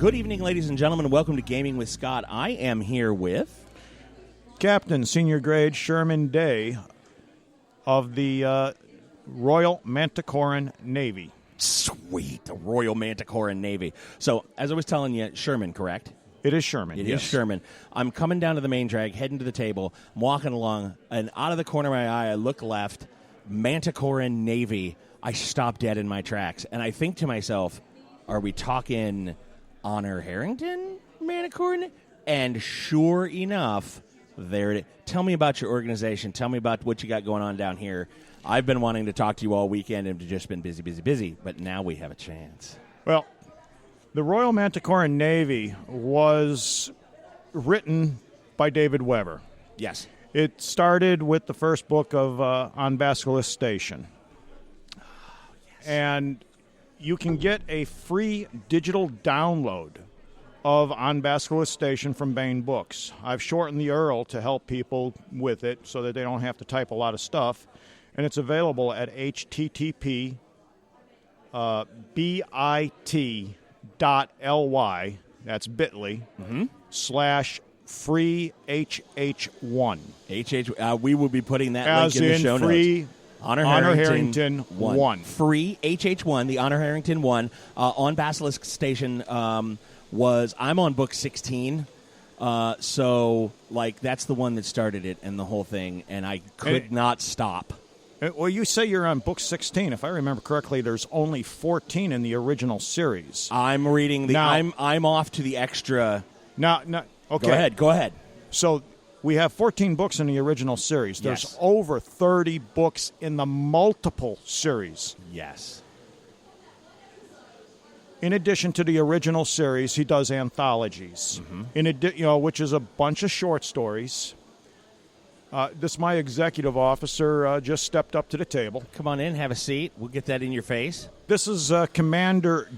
Good evening, ladies and gentlemen. Welcome to Gaming with Scott. I am here with Captain Senior Grade Sherman Day of the Royal Manticoran Navy. Sweet, the Royal Manticoran Navy. So, as I was telling you, Sherman, correct? It is Sherman. It is Sherman. I'm coming down to the main drag, heading to the table. I'm walking along, and out of the corner of my eye, I look left, Manticoran Navy. I stop dead in my tracks, and I think to myself, are we talking Honor Harrington Manticoran? And sure enough, there it is. Tell me about your organization. Tell me about what you got going on down here. I've been wanting to talk to you all weekend and just been busy, but now we have a chance. Well, the Royal Manticoran Navy was written by David Weber. Yes. It started with the first book of On Basilisk Station. Oh, yes. And you can get a free digital download of On Basilisk Station from Bain Books. I've shortened the URL to help people with it so that they don't have to type a lot of stuff. And it's available at http bit.ly, that's bit.ly, /free HH1. We will be putting that as link in the show free notes. Honor Harrington 1. Free HH1, the Honor Harrington 1. On Basilisk Station I'm on book 16. So, that's the one that started it and the whole thing, and I could not stop. Well, you say you're on book 16. If I remember correctly, there's only 14 in the original series. I'm reading the. Now, I'm off to the extra. Okay. Go ahead. So we have 14 books in the original series. There's over 30 books in the multiple series. Yes. In addition to the original series, he does anthologies. Which is a bunch of short stories. My executive officer just stepped up to the table. Come on in, have a seat. We'll get that in your face. This is Captain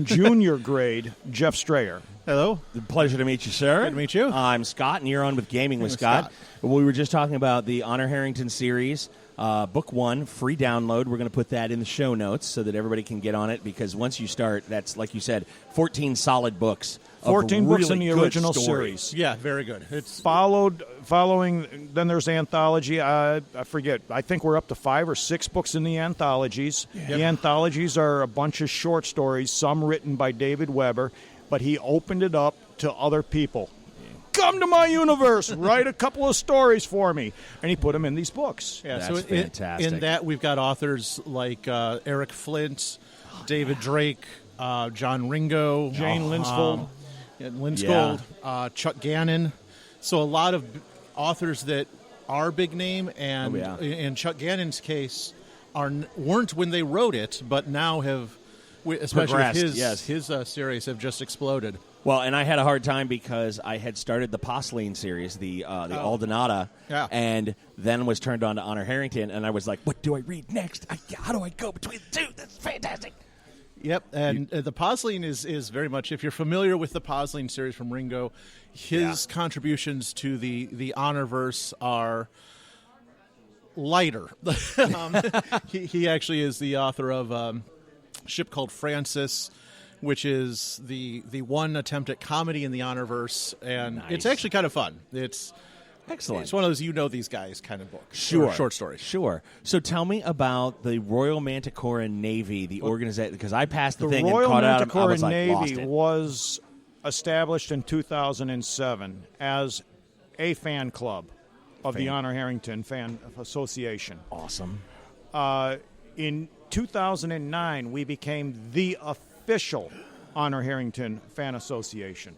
Junior Grade Jeff Strayer. Hello. Pleasure to meet you, sir. Good to meet you. I'm Scott, and you're on with Gaming with Scott. We were just talking about the Honor Harrington series, Book 1, free download. We're going to put that in the show notes so that everybody can get on it, because once you start, that's, like you said, 14 solid books. 14 books really in the original series. Yeah, very good. It's following. Then there's anthology. I forget. I think we're up to 5 or 6 books in the anthologies. Yep. The anthologies are a bunch of short stories, some written by David Weber, but he opened it up to other people. Come to my universe, write a couple of stories for me, and he put them in these books. Yeah, that's fantastic. In that, we've got authors like Eric Flint, David Drake, John Ringo, Jane Linsfold. Chuck Gannon. So a lot of authors that are big name, and in Chuck Gannon's case, weren't when they wrote it, but now have, especially his series, have just exploded. Well, and I had a hard time because I had started the Posleen series, the Aldonata, and then was turned on to Honor Harrington, and I was like, what do I read next? How do I go between the two? That's fantastic. Yep, and the Posleen is very much, if you're familiar with the Posleen series from Ringo, his contributions to the Honorverse are lighter. He actually is the author of a ship called Francis, which is the one attempt at comedy in the Honorverse, and it's actually kind of fun. It's excellent. It's one of those these guys kind of books. Sure. Short stories. Sure. So tell me about the Royal Manticoran Navy, the organization, because I passed the thing Royal and caught out. Manticoran I was like, Navy lost it. was established in 2007 as a fan club of the Honor Harrington Fan Association. Awesome. In 2009, we became the official Honor Harrington Fan Association.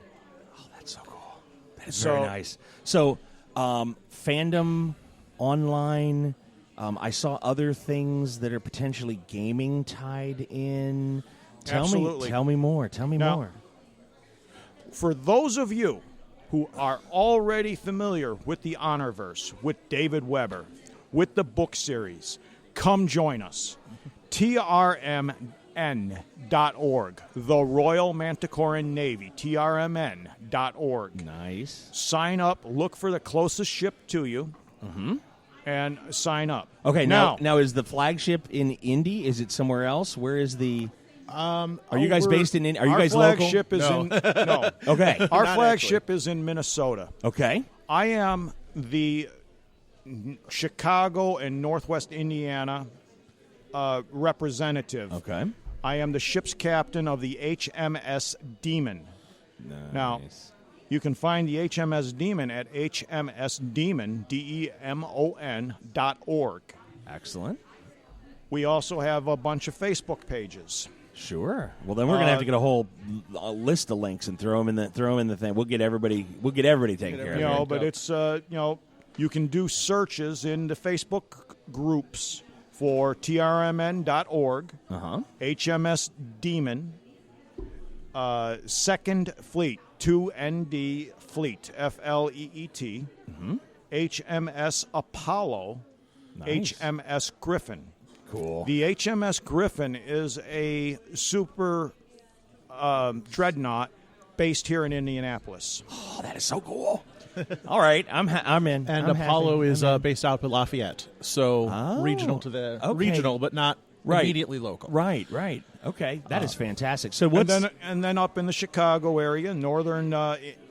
Oh, that's so cool. That is very nice. So, fandom online. I saw other things that are potentially gaming tied in. Absolutely. Tell me more. More. For those of you who are already familiar with the Honorverse, with David Weber, with the book series, come join us. TRMN.org, the Royal Manticoran Navy, TRMN.org. Nice. Sign up, look for the closest ship to you, and sign up. Okay, now is the flagship in Indy? Is it somewhere else? Where is the... Are you guys based in? Are you our guys local? flagship is No. no. Okay. Our Not flagship is in Minnesota. Okay. I am the Chicago and Northwest Indiana representative. Okay. I am the ship's captain of the HMS Demon. Nice. Now, you can find the HMS Demon at hmsdemon, DEMON.org. Excellent. We also have a bunch of Facebook pages. Sure. Well, then we're gonna have to get a whole list of links and throw them in the thing. We'll get everybody taken care of. You know, here. but it's you can do searches in the Facebook groups for trmn.org, HMS Demon, Second Fleet, 2ND Fleet, FLEET, HMS Apollo, Nice. HMS Gryphon. Cool. The HMS Gryphon is a super dreadnought based here in Indianapolis. Oh, that is so cool. All right, I'm in. And I'm Apollo happy. is based out of Lafayette, so regional to the okay. regional, but not immediately local. Right. Okay, that is fantastic. So what's And then up in the Chicago area, northern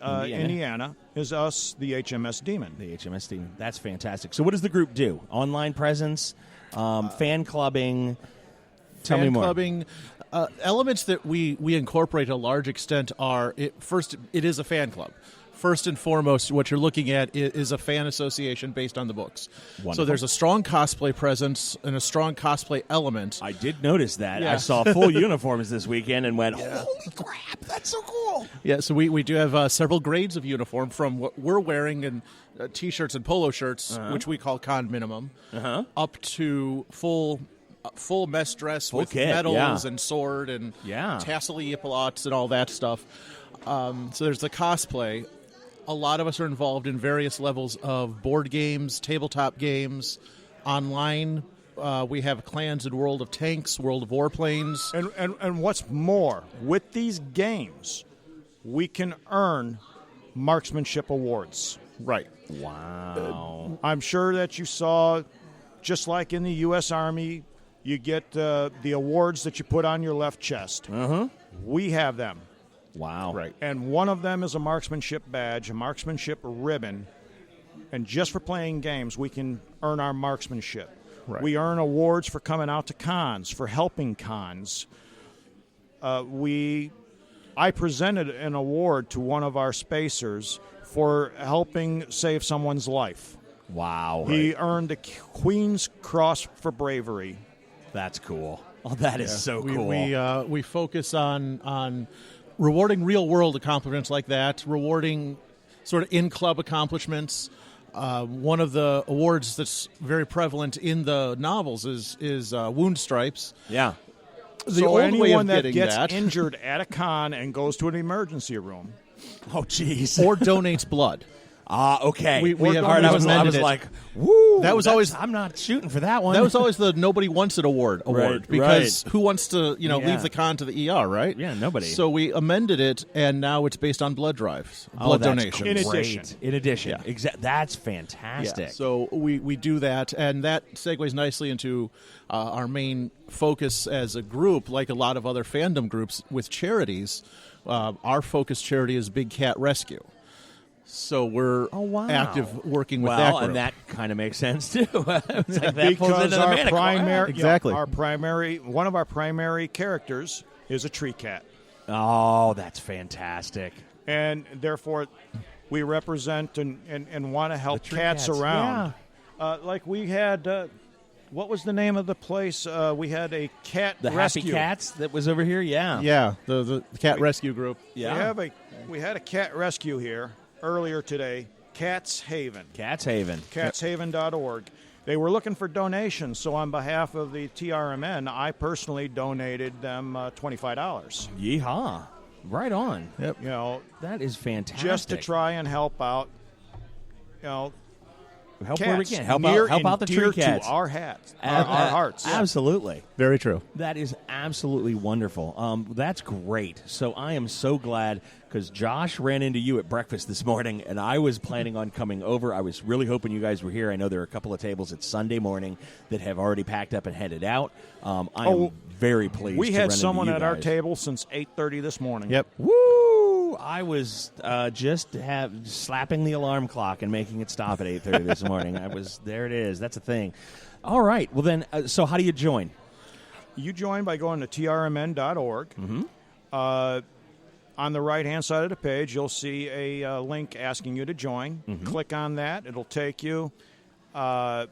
Indiana, is us, the HMS Demon. the HMS team? That's fantastic. So what does the group do? Online presence, fan clubbing. Tell me Fan more. clubbing elements that we incorporate to a large extent are it is a fan club. First and foremost, what you're looking at is a fan association based on the books. Wonderful. So there's a strong cosplay presence and a strong cosplay element. I did notice that. Yeah. I saw full uniforms this weekend and went, holy crap, that's so cool. Yeah, so we do have several grades of uniform from what we're wearing and T-shirts and polo shirts, which we call con minimum, up to full mess dress with kit, medals yeah. and sword and Yeah. tassel-y epaulettes and all that stuff. So there's the cosplay. A lot of us are involved in various levels of board games, tabletop games, online. We have clans in World of Tanks, World of Warplanes. And what's more, with these games, we can earn marksmanship awards. Right. Wow. I'm sure that you saw, just like in the U.S. Army, you get the awards that you put on your left chest. We have them. Wow. Right. And one of them is a marksmanship badge, a marksmanship ribbon. And just for playing games, we can earn our marksmanship. Right. We earn awards for coming out to cons, for helping cons. I presented an award to one of our spacers for helping save someone's life. Wow. He earned the Queen's Cross for bravery. That's cool. Oh, that is so cool. We focus on rewarding real-world accomplishments like that, rewarding sort of in-club accomplishments. One of the awards that's very prevalent in the novels is wound stripes. Yeah. So old way anyone of that getting gets that- injured at a con and goes to an emergency room, Oh, jeez. or donates blood. Okay. We have All right, I was amended it. like, woo. That was always- I'm not shooting for that one. That was always the nobody wants it award Right, because who wants to Yeah. leave the con to the ER, right? Yeah, nobody. So we amended it, and now it's based on blood drives, blood that's donations. In great. addition. In addition. Yeah. That's fantastic. Yeah. So we do that, and that segues nicely into our main focus as a group, like a lot of other fandom groups with charities. Our focus charity is Big Cat Rescue. So we're active working with that group. And that kind of makes sense too. It's like that pulls because into the our Manticoran. Exactly. one of our primary characters is a tree cat, Oh, that's fantastic. and therefore we represent and want to help tree cats cats, around. Like we had, what was the name of the place? We had a cat The rescue. Happy Cats that was over here. Yeah. Yeah, the cat rescue group. Yeah. We had a cat rescue here earlier today. Cat's Haven. Cat's Haven. catshaven.org. They were looking for donations, so on behalf of the TRMN, I personally donated them $25. Yeehaw. Right on. Yep. You know, That is fantastic. just to try and help out. You know, help cats where we can. Help near out the and tree dear cats. to our hearts. Yeah. Absolutely. Very true. That is absolutely wonderful. That's great. So I am so glad because Josh ran into you at breakfast this morning, and I was planning on coming over. I was really hoping you guys were here. I know there are a couple of tables at Sunday morning that have already packed up and headed out. I am very pleased. We to had run someone into at you our guys. table since 8:30 this morning. Yep. Woo! I was just slapping the alarm clock and making it stop at 8:30 this morning. There it is. That's a thing. All right. Well, then, so how do you join? You join by going to trmn.org. Mm-hmm. On the right-hand side of the page, you'll see a link asking you to join. Mm-hmm. Click on that. It'll take you off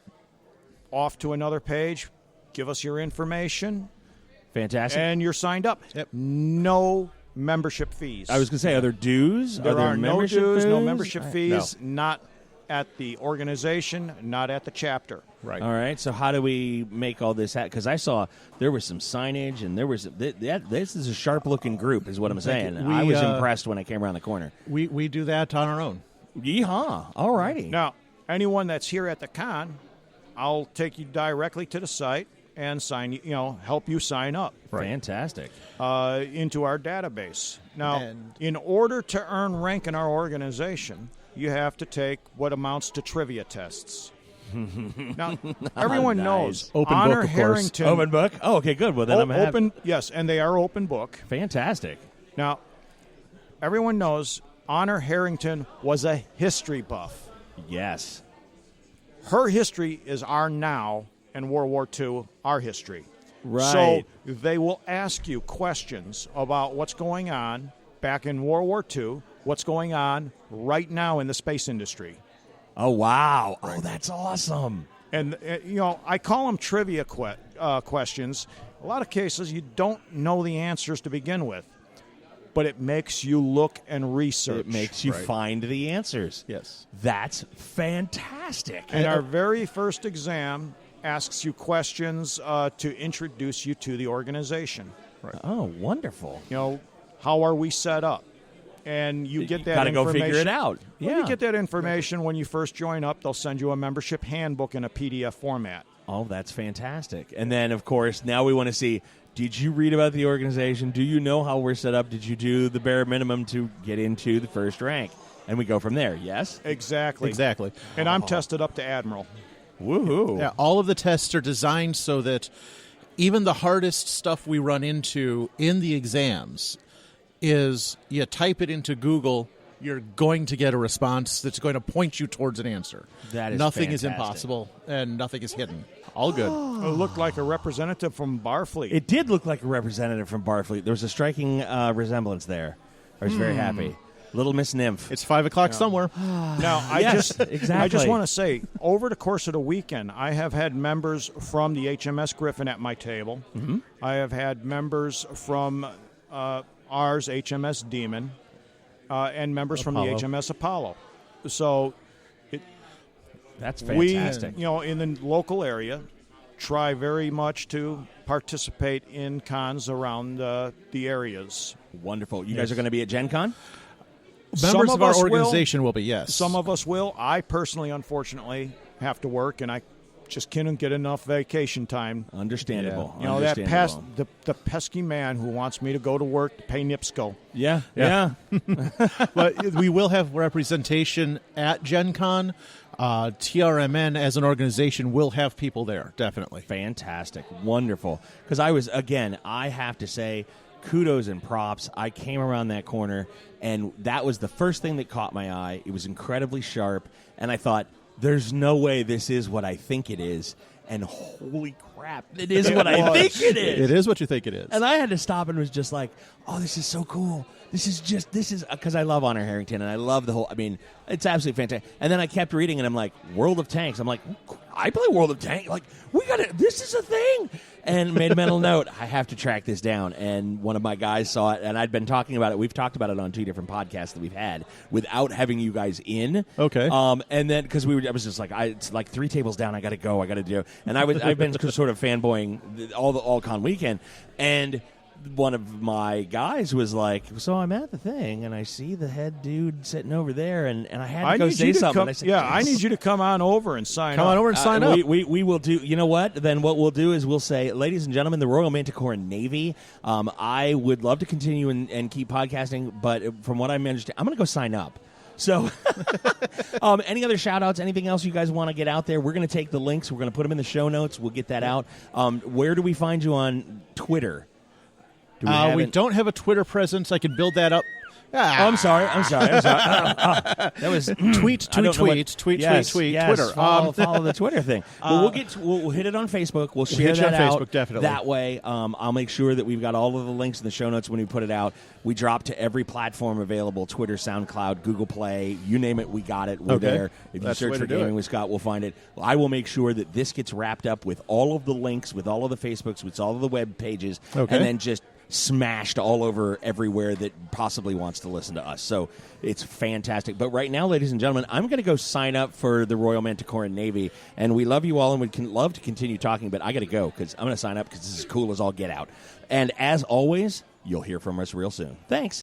to another page. Give us your information. Fantastic. And you're signed up. Yep. No membership fees. I was going to say, are there dues? There are no membership dues, no fees? membership fees, not at the organization, not at the chapter. Right. All right. So how do we make all this happen? Because I saw there was some signage, and there was this is a sharp-looking group, is what I'm saying. I was impressed when I came around the corner. We do that on our own. Yeehaw! All righty. Now, anyone that's here at the con, I'll take you directly to the site and help you sign up Fantastic. into our database. Now, in order to earn rank in our organization, you have to take what amounts to trivia tests. Now, everyone knows Open Honor book, of course. Harrington. Open book. Oh, okay, good. Well, then I'm happy. open. Yes, and they are open book. Fantastic. Now, everyone knows Honor Harrington was a history buff. Yes. Her history is our now, and World War II, our history. Right. So they will ask you questions about what's going on back in World War II, what's going on right now in the space industry. Oh, wow. Oh, that's awesome. And, I call them trivia questions. A lot of cases, you don't know the answers to begin with, but it makes you look and research. It makes you find the answers. Yes. That's fantastic. And our very first exam asks you questions to introduce you to the organization. Right. Oh, wonderful. How are we set up? And you get that Gotta information. go figure it out. Well, Yeah. you get that information when you first join up. They'll send you a membership handbook in a PDF format. Oh, that's fantastic. And then, of course, now we want to see, did you read about the organization? Do you know how we're set up? Did you do the bare minimum to get into the first rank? And we go from there, yes? Exactly. And I'm tested up to Admiral. Woohoo. Yeah, all of the tests are designed so that even the hardest stuff we run into in the exams is you type it into Google, you're going to get a response that's going to point you towards an answer. That is nothing fantastic. is impossible and nothing is hidden. All good. It looked like a representative from Barfleet. It did look like a representative from Barfleet. There was a striking resemblance there. I was very happy. Little Miss Nymph. It's 5 o'clock somewhere. Now, I Yes, just exactly. want to say, over the course of the weekend, I have had members from the HMS Gryphon at my table. Mm-hmm. I have had members from ours, HMS Demon, and members from the HMS Apollo. So That's we, fantastic. in the local area, try very much to participate in cons around the areas. Wonderful. You guys are going to be at Gen Con? Members of our us organization will be, yes. Some of us will. I personally, unfortunately, have to work, and I just can't get enough vacation time. Understandable. That the pesky man who wants me to go to work to pay NIPSCO. Yeah. But we will have representation at Gen Con. TRMN as an organization will have people there, definitely. Fantastic. Wonderful. Because I have to say, kudos and props. I came around that corner, and that was the first thing that caught my eye. It was incredibly sharp, and I thought, there's no way this is what I think it is. And holy crap, it is what I think it is. It is what you think it is. And I had to stop and was just like, oh, this is so cool. This is because I love Honor Harrington, and I love the whole, it's absolutely fantastic. And then I kept reading, and I'm like, World of Tanks. I'm like, I play World of Tanks. Like, this is a thing. And made a mental note, I have to track this down. And one of my guys saw it, and I'd been talking about it. We've talked about it on 2 different podcasts that we've had without having you guys in. Okay. And then, because I was just like, it's like 3 tables down, I got to go, I got to do. And I've been sort of fanboying all con weekend. And one of my guys was like, so I'm at the thing, and I see the head dude sitting over there, and I had to go say something. I said, I need you to come on over and sign up. Come on over and sign up. We will do, you know what? Then what we'll do is we'll say, ladies and gentlemen, the Royal Manticoran Navy, I would love to continue and keep podcasting, but from what I managed to, I'm going to go sign up. So, any other shout-outs, anything else you guys want to get out there? We're going to take the links. We're going to put them in the show notes. We'll get that out. Where do we find you on Twitter? We don't have a Twitter presence. I can build that up. I'm sorry. That was tweet, yes, Twitter. Follow the Twitter thing. But we'll hit it on Facebook. We'll share that on out Facebook, definitely. that way. I'll make sure that we've got all of the links in the show notes when we put it out. We drop to every platform available: Twitter, SoundCloud, Google Play, you name it, we got it. We're there. If you search for Gaming with Scott, we'll find it. I will make sure that this gets wrapped up with all of the links, with all of the Facebooks, with all of the web pages, and then just smashed all over everywhere that possibly wants to listen to us. So it's fantastic. But right now, ladies and gentlemen, I'm going to go sign up for the Royal Manticoran Navy. And we love you all and would love to continue talking, but I got to go because I'm going to sign up because this is cool as all get out. And as always, you'll hear from us real soon. Thanks.